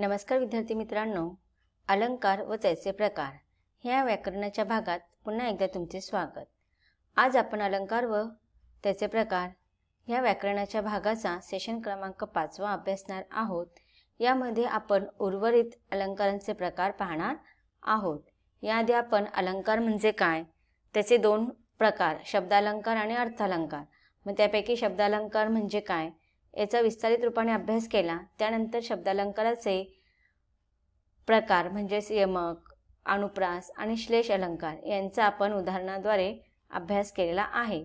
नमस्कार विद्यार्थी मित्रांनो, अलंकार व त्याचे प्रकार ह्या व्याकरणाच्या भागात पुन्हा एकदा तुमचे स्वागत। आज आपण अलंकार व त्याचे प्रकार ह्या व्याकरणाच्या भागाचा सेशन क्रमांक 5 अभ्यासणार आहोत। यामध्ये आपण उर्वरित अलंकारांचे प्रकार पाहणार आहोत। याआधी आपण अलंकार म्हणजे काय, त्याचे दोन प्रकार शब्दालंकार आणि अर्थालंकार, मग त्यापैकी शब्दालंकार म्हणजे काय याचा विस्तारित रूपाने अभ्यास केला। त्यानंतर शब्दालंकाराचे प्रकार म्हणजे यमक, अनुप्रास आणि श्लेष अलंकार यांचा आपण उदाहरणाद्वारे अभ्यास केलेला आहे।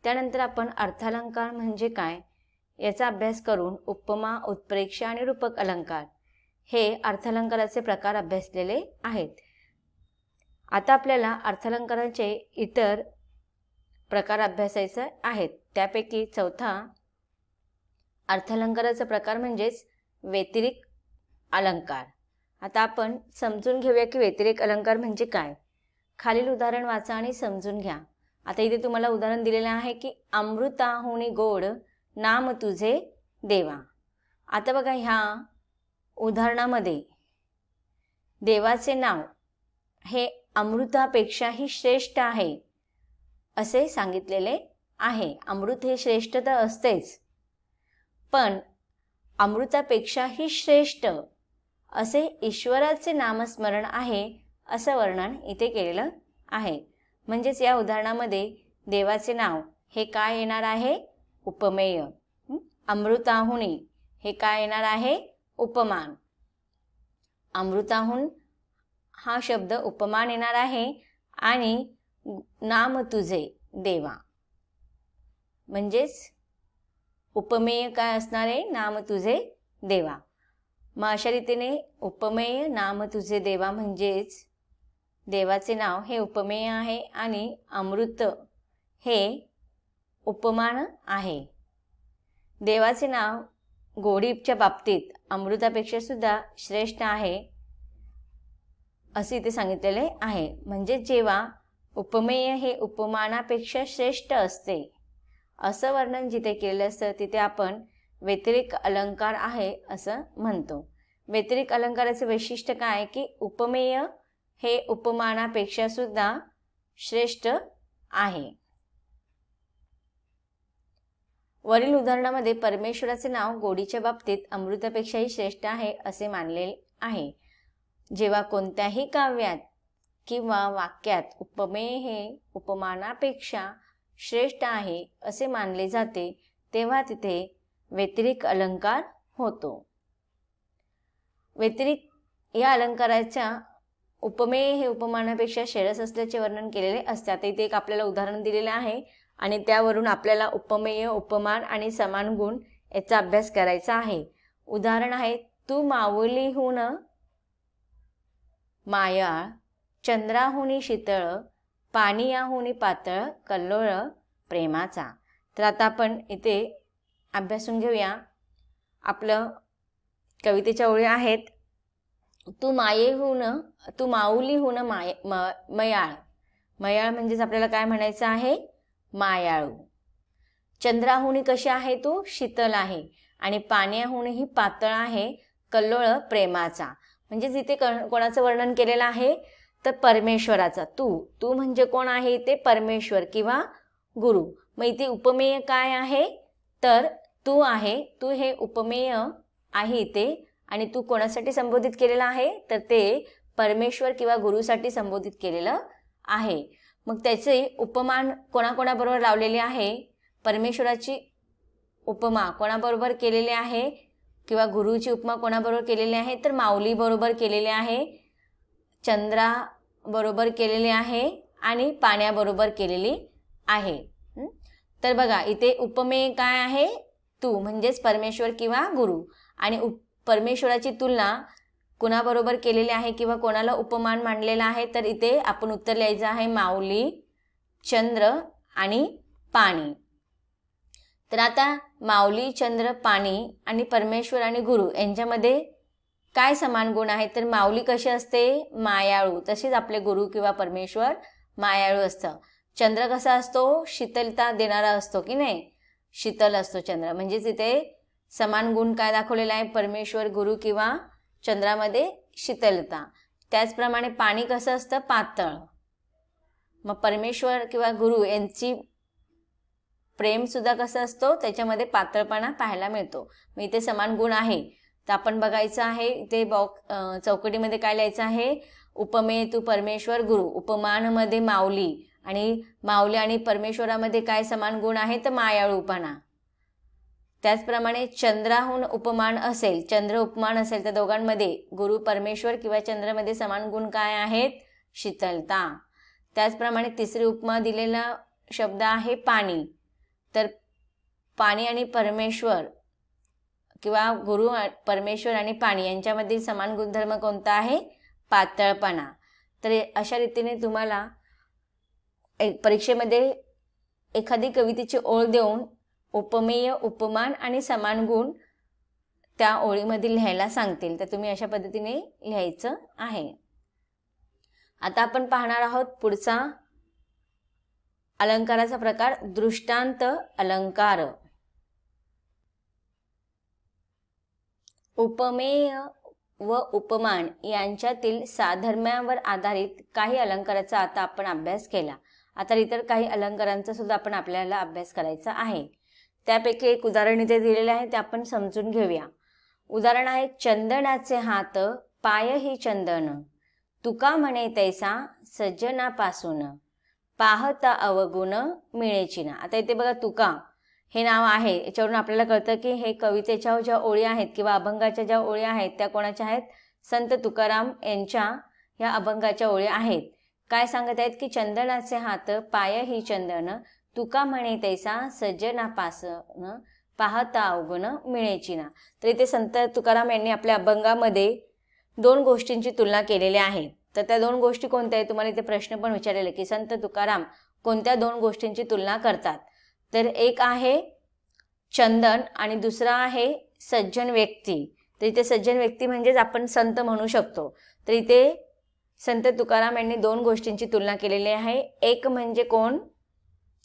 त्यानंतर आपण अर्थालंकार म्हणजे काय याचा अभ्यास करून उपमा, उत्प्रेक्षा आणि रूपक अलंकार हे अर्थालंकाराचे प्रकार अभ्यासलेले आहेत। आता आपल्याला अर्थालंकाराचे इतर प्रकार अभ्यासायचे आहेत। त्यापैकी चौथा अर्थालंकाराचा प्रकार म्हणजेच व्यतिरिक अलंकार। आता आपण समजून घेऊया की व्यतिरिक अलंकार म्हणजे काय। खालील उदाहरण वाचा आणि समजून घ्या। आता इथे तुम्हाला उदाहरण दिलेले आहे की अमृताहुनी गोड नाम तुझे देवा। आता बघा ह्या उदाहरणामध्ये देवाचे नाव हे अमृतापेक्षाही श्रेष्ठ आहे असे सांगितलेले आहे। अमृत हे श्रेष्ठ तर असतेच, पण अमृतापेक्षाही श्रेष्ठ असे ईश्वराचे नामस्मरण आहे असं वर्णन इथे केलेलं आहे। म्हणजेच या उदाहरणामध्ये देवाचे नाव हे काय येणार आहे, उपमेय। अमृताहुनी हे काय येणार आहे, उपमान। अमृताहुन हा शब्द उपमान येणार आहे आणि नाम तुझे देवा म्हणजेच उपमेय काय असणार आहे, नाम तुझे देवा। मग अशा रीतीने उपमेय नाम तुझे देवा म्हणजेच देवाचे नाव हे उपमेय आहे आणि अमृत हे उपमान आहे। देवाचे नाव गोडीच्या बाबतीत अमृतापेक्षा सुद्धा श्रेष्ठ आहे असे इथे सांगितलेले आहे। म्हणजे जेव्हा उपमेय हे उपमानापेक्षा श्रेष्ठ असते असं वर्णन जिथे केलेलं असतं तिथे आपण व्यतिरिक अलंकार आहे असं म्हणतो। व्यतिरिक अलंकाराचे वैशिष्ट्य काय की उपमेय हे उपमानापेक्षा सुद्धा श्रेष्ठ आहे। वरील उदाहरणामध्ये परमेश्वराचे नाव गोडीच्या बाबतीत अमृतापेक्षाही श्रेष्ठ आहे असे मानले आहे। जेव्हा कोणत्याही काव्यात किंवा वाक्यात उपमेय हे उपमानापेक्षा श्रेष्ठ आहे असे मानले जाते तेव्हा तिथे व्यतिरिक अलंकार होतो। व्यतिरिक या अलंकाराच्या उपमेय हे उपमानापेक्षा श्रेयस असल्याचे वर्णन केलेले असते। आता इथे एक आपल्याला उदाहरण दिलेले आहे आणि त्यावरून आपल्याला उपमेय, उपमान आणि समान गुण याचा अभ्यास करायचा आहे। उदाहरण आहे, तू माऊलीहून मायाळ, चंद्राहुनी शीतळ, पानियाहुनी पातळ, कल्लोळ प्रेमाचा। तर आता आपण इथे अभ्यासून घेऊया। आपलं कवितेच्या ओळी आहेत, तू माऊलीहून मयाळ, मयाळ म्हणजेच आपल्याला काय म्हणायचं आहे, मायाळू। चंद्राहुनी कशी आहे, तू शीतल आहे आणि पाण्याहुनही पातळ आहे, कल्लोळ प्रेमाचा। म्हणजेच इथे कोणाचं वर्णन केलेलं आहे तर परमेश्वराचा। तू म्हणजे कोण आहे इथे, परमेश्वर किंवा गुरु। मग इथे उपमेय काय आहे तर तू आहे। तू हे उपमेय आहे इथे आणि तू कोणासाठी संबोधित केलेलं आहे तर ते परमेश्वर किंवा गुरुसाठी संबोधित केलेलं आहे। मग त्याचे उपमान कोणाकोणाबरोबर लावलेले आहे, परमेश्वराची उपमा कोणाबरोबर केलेली आहे किंवा गुरुची उपमा कोणाबरोबर केलेली आहे तर माऊली बरोबर केलेली आहे, चंद्राबरोबर केलेली आहे आणि पाण्याबरोबर केलेली आहे। तर बघा इथे उपमेय काय आहे, तू म्हणजेच परमेश्वर किंवा गुरु, आणि परमेश्वराची तुलना कुणाबरोबर केलेली आहे किंवा कोणाला उपमान मानलेला आहे तर इथे आपण उत्तर लिहायचं आहे माऊली, चंद्र आणि पाणी। तर आता माऊली, चंद्र, पाणी आणि परमेश्वर आणि गुरु यांच्यामध्ये काय समान गुण आहेत तर माऊली कशी असते, मायाळू, तसेच आपले गुरु किंवा परमेश्वर मायाळू असतं। चंद्र कसा असतो, शीतलता देणारा असतो की नाही, शीतल असतो चंद्र। म्हणजेच इथे समान गुण काय दाखवलेला आहे, परमेश्वर, गुरु किंवा चंद्रामध्ये शीतलता. त्याचप्रमाणे पाणी कसं असतं? पातळ. मग परमेश्वर किंवा गुरु यांची प्रेम सुद्धा कसं असतो? त्याच्यामध्ये पातळपणा पाहायला मिळतो. मग इथे समान गुण आहे तर आपण बघायचं आहे. इथे चौकटीमध्ये काय लिहायचं आहे? उपमेय तू परमेश्वर गुरु. उपमानमध्ये माऊली आणि माऊली आणि परमेश्वरामध्ये काय समान गुण आहे? तर मायाळूपणा. त्याचप्रमाणे चंद्राहून उपमान असेल, चंद्र उपमान असेल तर दोघांमध्ये गुरु परमेश्वर किंवा चंद्रामध्ये समान गुण काय आहेत? शीतलता. त्याचप्रमाणे तिसरी उपमा दिलेला शब्द आहे पाणी. तर पाणी आणि परमेश्वर किंवा गुरु परमेश्वर आणि पाणी यांच्यामधील समान गुणधर्म कोणता आहे? पातळपणा. तर अशा रीतीने तुम्हाला परीक्षेमध्ये एखादी कवितेची ओळ देऊन उपमेय, उपमान आणि समान गुण त्या ओळीमध्ये लिहायला सांगतील. तर तुम्ही अशा पद्धतीने लिहायचं आहे. आता आपण पाहणार आहोत पुढचा अलंकाराचा प्रकार दृष्टांत अलंकार. उपमेय व उपमान यांच्यातील साधर्म्यावर आधारित काही अलंकाराचा आता आपण अभ्यास केला. आता इतर काही अलंकारांचा सुद्धा आपण आपल्याला अभ्यास करायचा आहे. त्यापैकी एक उदाहरण इथे दिलेले आहे ते आपण समजून घेऊया. उदाहरण आहे चंदनाचे हात पाय ही चंदन, तुका म्हणे तैसा सज्जनापासून, पाहता अवगुण मिळेची ना. आता इथे बघा तुका हे नाव आहे. याच्यावरून आपल्याला कळतं की हे कवितेच्या ज्या ओळी आहेत किंवा अभंगाच्या ज्या ओळी आहेत त्या कोणाच्या आहेत? संत तुकाराम यांच्या या अभंगाच्या ओळी आहेत. काय सांगत आहेत की चंदनाचे हात पाय ही चंदन, तुका म्हणे तैसा सज्जनापासून, पाहता अवगुण मिळेची ना. तर इथे संत तुकाराम यांनी आपल्या अभंगामध्ये दोन गोष्टींची तुलना केलेली आहे. तर त्या दोन गोष्टी कोणत्या आहेत? तुम्हाला इथे प्रश्न पण विचारलेला की संत तुकाराम कोणत्या दोन गोष्टींची तुलना करतात? तर एक आहे चंदन आणि दुसरा आहे सज्जन व्यक्ती. तर इथे सज्जन व्यक्ती म्हणजेच आपण संत म्हणू शकतो. तर इथे संत तुकाराम यांनी दोन गोष्टींची तुलना केलेली आहे. एक म्हणजे कोण?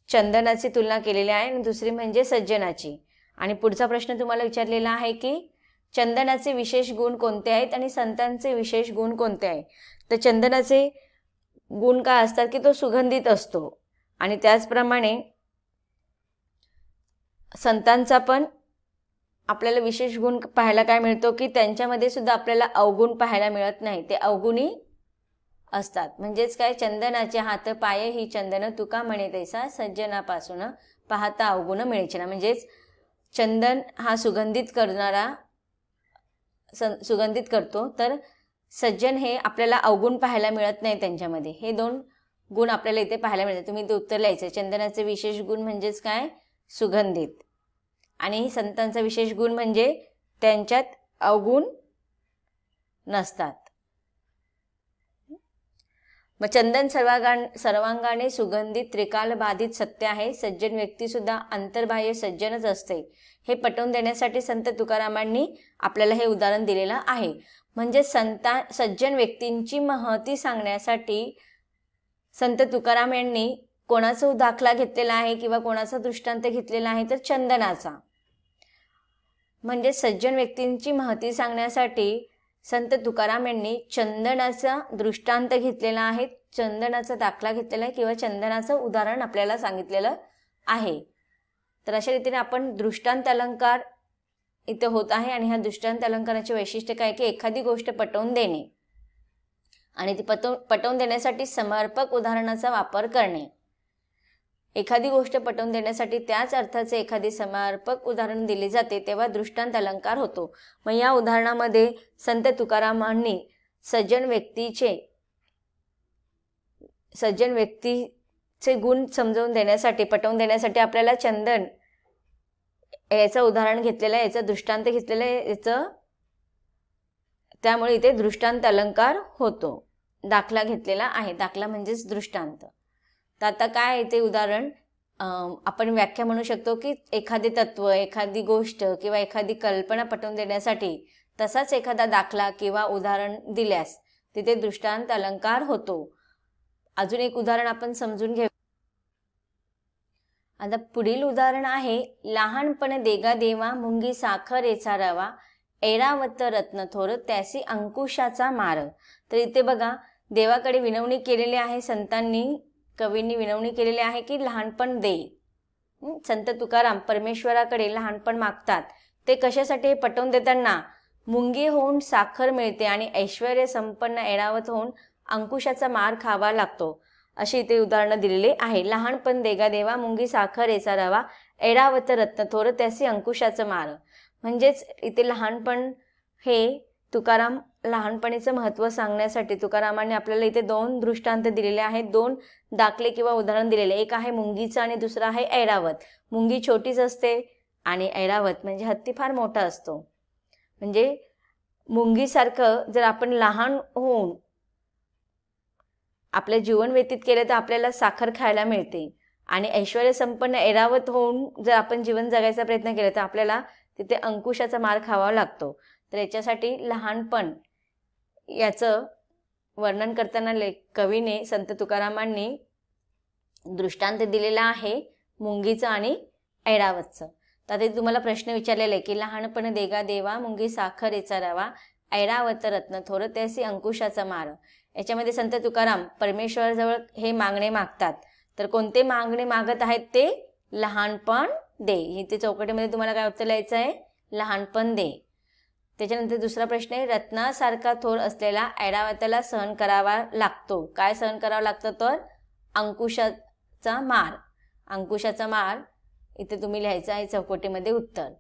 चंदनाची तुलना केलेली आहे आणि दुसरी म्हणजे सज्जनाची. आणि पुढचा प्रश्न तुम्हाला विचारलेला आहे की चंदनाचे विशेष गुण कोणते आहेत आणि संतांचे विशेष गुण कोणते आहेत? तर चंदनाचे गुण काय असतात की तो सुगंधित असतो आणि त्याचप्रमाणे संतांचा पण आपल्याला विशेष गुण पाहायला काय मिळतो की त्यांच्यामध्ये सुद्धा आपल्याला अवगुण पाहायला मिळत नाही, ते अवगुणी असतात. म्हणजेच काय? चंदनाचे हात पाय ही चंदन, तुका म्हणे तैसा सज्जनापासून, पाहता अवगुण मिळेचे ना. म्हणजेच चंदन हा सुगंधित करतो, तर सज्जन हे आपल्याला अवगुण पाहायला मिळत नाही त्यांच्यामध्ये. हे दोन गुण आपल्याला इथे पाहायला मिळतात. तुम्ही ते उत्तर लिहायचं. चंदनाचे विशेष गुण म्हणजेच काय? सुगंधित. आणि संतांचा विशेष गुण म्हणजे त्यांच्यात अवगुण नसतात. मग चंदन सर्वांगाने सुगंधित त्रिकाल बाधित सत्य आहे. सज्जन व्यक्ती सुद्धा अंतर्बाह्य सज्जनच असते. हे पटवून देण्यासाठी संत तुकारामांनी आपल्याला हे उदाहरण दिलेलं आहे. म्हणजे सज्जन व्यक्तींची महती सांगण्यासाठी संत तुकाराम यांनी कोणाचा दाखला घेतलेला आहे किंवा कोणाचा दृष्टांत घेतलेला आहे? तर चंदनाचा. म्हणजे सज्जन व्यक्तींची महती सांगण्यासाठी संत तुकाराम यांनी चंदनाचा दृष्टांत घेतलेला आहे, चंदनाचा दाखला घेतलेला आहे किंवा चंदनाचं उदाहरण आपल्याला सांगितलेलं आहे. तर अशा रीतीने आपण दृष्टांत अलंकार इथे होत आहे. आणि ह्या दृष्टांत अलंकाराचे वैशिष्ट्य काय की एखादी गोष्ट पटवून देणे आणि ती पटवून देण्यासाठी समर्पक उदाहरणाचा वापर करणे. एखादी गोष्ट पटवून देण्यासाठी त्याच अर्थाचे एखादी समर्पक उदाहरण दिले जाते तेव्हा दृष्टांत अलंकार होतो. मग या उदाहरणामध्ये संत तुकारामांनी सज्जन व्यक्तीचे गुण समजावून देण्यासाठी, पटवून देण्यासाठी आपल्याला चंदन याचं उदाहरण घेतलेलं आहे, याचं दृष्टांत घेतलेलं आहे, त्यामुळे इथे दृष्टांत अलंकार होतो. दाखला घेतलेला आहे. दाखला म्हणजेच दृष्टांत. तर आता काय इथे उदाहरण आपण व्याख्या म्हणू शकतो की एखादे तत्व, एखादी गोष्ट किंवा एखादी कल्पना पटवून देण्यासाठी तसाच एखादा दाखला किंवा उदाहरण दिल्यास तिथे दृष्टांत अलंकार होतो. अजून एक उदाहरण आपण समजून घेऊ. आता पुढील उदाहरण आहे लहानपण देगा देवा मुंगी साखरेचा रवा, ऐरावत रत्न थोर त्यासी अंकुशाचा मार। तर इथे बघा देवाकडे विनवणी केलेली आहे, संतांनी कवींनी विनवणी केलेली आहे की लहानपण दे। संत तुकाराम परमेश्वराकडे लहानपण मागतात। ते कशासाठी? पटवून देताना मुंगी होऊन साखर मिळते आणि ऐश्वर्य संपन्न ऐरावत होऊन अंकुशाचा मार खावा लागतो, अशी इथे उदाहरणं दिलेली आहे। लहानपण देगा देवा मुंगी साखर याचा रवा, ऐरावत रत्न थोर त्यासी अंकुशाचं मार। म्हणजेच इथे लहानपण हे तुकाराम लहानपणीचं महत्त्व सांगण्यासाठी तुकारामांनी आपल्याला इथे दोन दृष्टांत दिलेले आहेत, दोन दाखले किंवा उदाहरण दिलेले। एक आहे मुंगीचं आणि दुसरं आहे ऐरावत। मुंगी छोटीच असते आणि ऐरावत म्हणजे हत्ती फार मोठा असतो। म्हणजे मुंगीसारखं जर आपण लहान होऊन आपलं जीवन व्यतीत केलं तर आपल्याला साखर खायला मिळते, आणि ऐश्वर्य संपन्न ऐरावत होऊन जर आपण जीवन जगायचा प्रयत्न केला तर आपल्याला तिथे अंकुशाचा मार खावा लागतो। तर याच्यासाठी लहानपण याचं वर्णन करताना कवीने संत तुकारामांनी दृष्टांत दिलेला आहे मुंगीचं आणि ऐरावतचं। तर ते तुम्हाला प्रश्न विचारलेला आहे की लहानपण देगा देवा मुंगी साखर याचा रवा, ऐरावत रत्न थोर त्यासी अंकुशाचा मार। याच्यामध्ये संत तुकाराम परमेश्वराजवळ हे मागणे मागतात। तर कोणते मागणे मागत आहेत ते? लहानपण दे। इथे चौकटीमध्ये तुम्हाला काय उत्तर लिहायचं आहे? लहानपण दे। त्याच्यानंतर दुसरा प्रश्न आहे रत्नासारखा थोर असलेला ऐरावताला सहन करावा लागतो। काय सहन करावा लागतं? तर अंकुशाचा मार। अंकुशाचा मार इथे तुम्ही लिहायचं आहे चौकटीमध्ये उत्तर।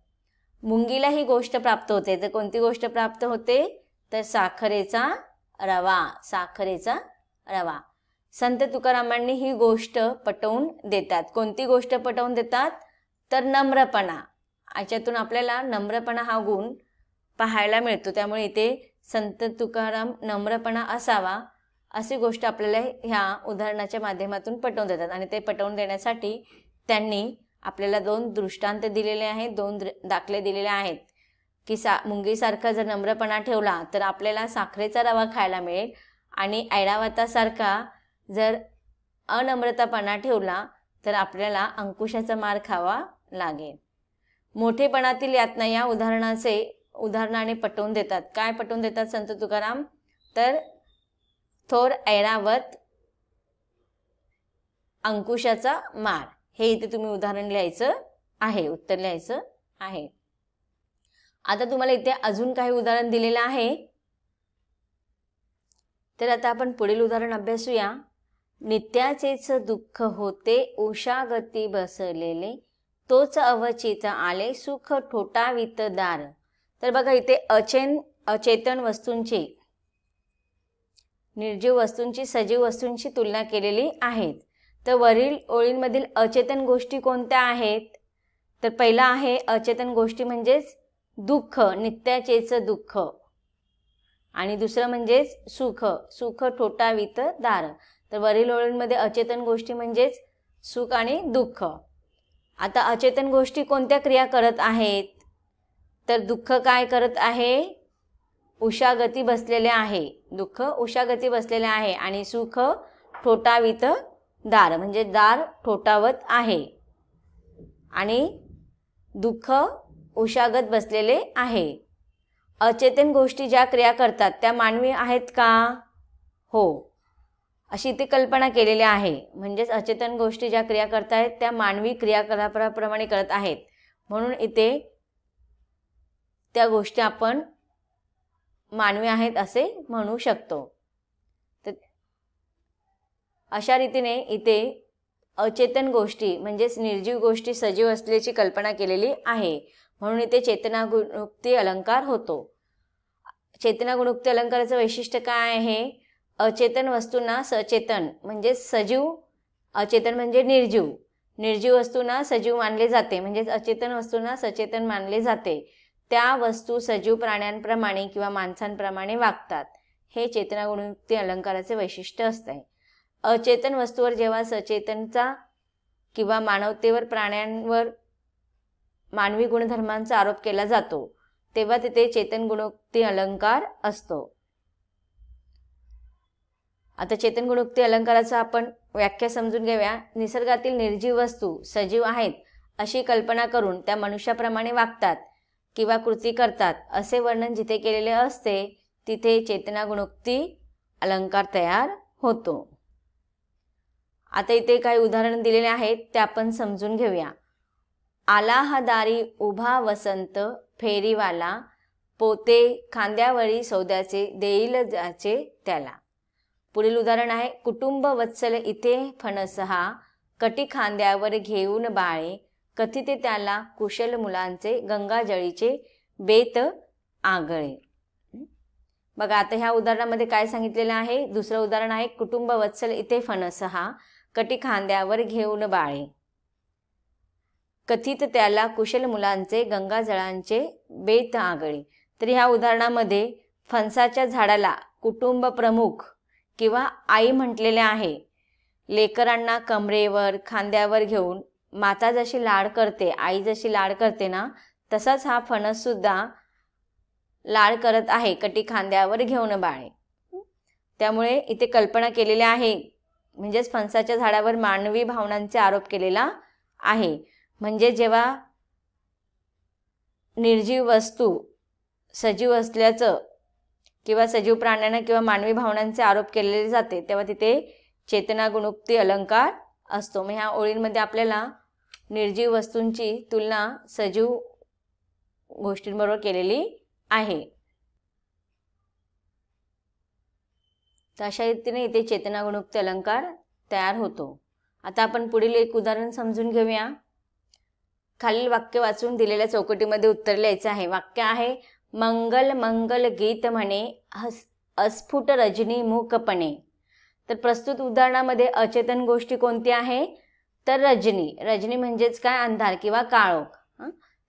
मुंगीला ही गोष्ट प्राप्त होते। तर कोणती गोष्ट प्राप्त होते? तर साखरेचा रवा। साखरेचा रवा। संत तुकारामांनी ही गोष्ट पटवून देतात। कोणती गोष्ट पटवून देतात? तर नम्रपणा। याच्यातून आपल्याला नम्रपणा हा गुण पाहायला मिळतो। त्यामुळे इथे संत तुकाराम नम्रपणा असावा अशी गोष्ट आपल्याला ह्या उदाहरणाच्या माध्यमातून पटवून देतात। आणि ते पटवून देण्यासाठी त्यांनी आपल्याला दोन दृष्टांत दिलेले आहेत, दोन दाखले दिलेले आहेत की मुंगीसारखा जर नम्रपणा ठेवला तर आपल्याला साखरेचा रवा खायला मिळेल, आणि ऐरावतासारखा जर अनम्रतापणा ठेवला तर आपल्याला अंकुशाचा मार खावा लागेल। मोठेपणातील यातना या उदाहरणाने पटवून देतात। काय पटवून देतात संत तुकाराम? तर थोर ऐरावत अंकुशाचा मार। हे इथे तुम्ही उदाहरण लिहायचं आहे, उत्तर लिहायचं आहे। आता तुम्हाला इथे अजून काही उदाहरण दिलेलं आहे। तर आता आपण पुढील उदाहरण अभ्यासूया। नित्याचेच दुःख होते उषागती बसलेले, तोच अवचित आले सुख ठोठावित दार। तर बघा इथे अचेतन वस्तूंची, निर्जीव वस्तूंची सजीव वस्तूंची तुलना केलेली आहे। तर वरील ओळींमधील अचेतन गोष्टी कोणत्या आहेत? तर पहिला आहे अचेतन गोष्टी म्हणजेच दुःख, नित्याचेच दुःख, आणि दुसरं म्हणजेच सुख, सुख ठोठावित दार। तर वरील ओळींमध्ये अचेतन गोष्टी म्हणजेच सुख आणि दुःख। आता अचेतन गोष्टी कोणत्या क्रिया करत आहेत? तर दुःख काय करत आहे? उषागती बसलेले आहे। दुःख उषागती बसलेले आहे, आणि सुख ठोठावित दार म्हणजे दार ठोठावत आहे, आणि दुःख उषागत बसलेले आहे। अचेतन गोष्टी ज्या क्रिया करतात त्या मानवी आहेत का? हो, अशी इथे कल्पना केलेली आहे। म्हणजेच अचेतन गोष्टी ज्या क्रिया करत आहेत त्या मानवी क्रियाकलापाप्रमाणे करत आहेत, म्हणून इथे त्या गोष्टी आपण मानवी आहेत असे म्हणू शकतो। तर अशा रीतीने इथे अचेतन गोष्टी म्हणजेच निर्जीव गोष्टी सजीव असल्याची कल्पना केलेली आहे, म्हणून इथे चेतनागुणोक्ती अलंकार होतो। चेतनागुणोक्ती अलंकाराचं वैशिष्ट्य काय आहे? अचेतन वस्तूंना सचेतन म्हणजे सजीव, अचेतन म्हणजे निर्जीव, निर्जीव वस्तूंना सजीव मानले जाते, म्हणजेच अचेतन वस्तूंना सचेतन मानले जाते। त्या वस्तू सजीव प्राण्यांप्रमाणे किंवा माणसांप्रमाणे वागतात, हे चेतनागुणोक्ती अलंकाराचे वैशिष्ट्य असते। अचेतन वस्तूवर जेव्हा सचेतनचा किंवा मानवतेवर, प्राण्यांवर मानवी गुणधर्मांचा आरोप केला जातो तेव्हा तिथे चेतन गुणोक्ती अलंकार असतो। आता चेतन गुणोक्ती अलंकाराचा आपण व्याख्या समजून घेऊया। निसर्गातील निर्जीव वस्तू सजीव आहेत अशी कल्पना करून त्या मनुष्याप्रमाणे वागतात किंवा कृती करतात असे वर्णन जिथे केलेले असते तिथे चेतना गुणोक्ती अलंकार तयार होतो. आता इथे काही उदाहरण दिलेले आहेत ते आपण समजून घेऊया. आला हा दारी उभा वसंत फेरीवाला, पोते खांद्यावरी सौद्याचे देईल ज्याचे त्याला. पुढील उदाहरण आहे. कुटुंब वत्सल इथे फणस हा, कटी खांद्यावर घेऊन बाळे, कथिते त्याला कुशल मुलांचे गंगाजळीचे बेत आगळे. बघा आता ह्या उदाहरणामध्ये काय सांगितलेलं आहे. दुसरं उदाहरण आहे. कुटुंब वत्सल इथे फणस हा, कटी खांद्यावर घेऊन बाळे, कथित त्याला कुशल मुलांचे गंगाजळांचे बेत आगळे. तर ह्या उदाहरणामध्ये फणसाच्या झाडाला कुटुंब प्रमुख किंवा आई म्हटलेले आहे. लेकरांना कमरेवर खांद्यावर घेऊन माता जशी लाड करते, आई जशी लाड करते ना, तसाच हा फणस सुद्धा लाड करत आहे, कटी खांद्यावर घेऊन बाळे. त्यामुळे इथे कल्पना केलेली आहे, म्हणजेच फणसाच्या झाडावर मानवी भावनांचे आरोप केलेला आहे. म्हणजे जेव्हा निर्जीव वस्तू सजीव असल्याचं किंवा सजीव प्राण्यांना किंवा मानवी भावनांचे आरोप केलेले जाते तेव्हा तिथे चेतना गुणोक्ती अलंकार असतो. मग ह्या ओळींमध्ये आपल्याला निर्जीव वस्तूंची तुलना सजीव गोष्टींबरोबर केलेली आहे. तर अशा रीतीने इथे चेतना गुणोक्ती अलंकार तयार होतो. आता आपण पुढील एक उदाहरण समजून घेऊया. खालील वाक्य वाचून दिलेल्या चौकटीमध्ये उत्तर लिहायचं आहे. वाक्य आहे. मंगल मंगल गीत म्हणे अस्फुट रजनी मूकपणे. तर प्रस्तुत उदाहरणामध्ये अचेतन गोष्टी कोणती आहे, तर रजनी. रजनी म्हणजेच काय, अंधार किंवा काळोख.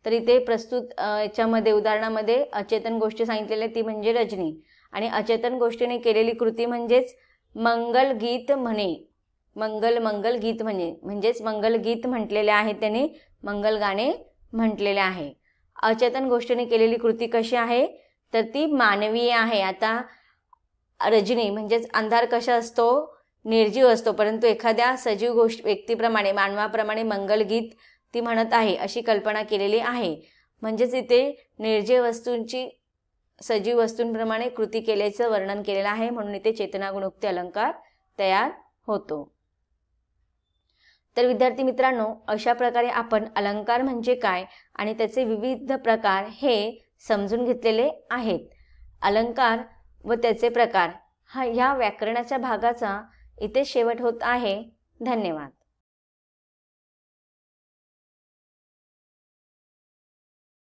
तर इथे प्रस्तुत याच्यामध्ये उदाहरणामध्ये अचेतन गोष्टी सांगितलेल्या ती म्हणजे रजनी, आणि अचेतन गोष्टीने केलेली कृती म्हणजेच मंगल गीत म्हणे. मंगल मंगल गीत म्हणजेच मंगल गीत म्हटलेले आहे, त्याने मंगल गाणे म्हटलेले आहे. अचेतन गोष्टीने केलेली कृती कशी आहे, तर ती मानवीय आहे. आता रजनी म्हणजेच अंधार कशा असतो, निर्जीव असतो, परंतु एखाद्या सजीव व्यक्तीप्रमाणे मानवाप्रमाणे मंगलगीत ती म्हणत आहे अशी कल्पना केलेली आहे. म्हणजेच इथे निर्जीव वस्तूंची सजीव वस्तूंप्रमाणे कृती केल्याचं वर्णन केलेलं आहे, म्हणून इथे चेतना गुणोक्ती अलंकार तयार होतो. तर विद्यार्थी मित्रांनो, अशा प्रकारे आपण अलंकार म्हणजे काय आणि त्याचे विविध प्रकार हे समजून घेतलेले आहेत. अलंकार व त्याचे प्रकार ह्या व्याकरणाच्या भागाचा इथे शेवट होत आहे. धन्यवाद.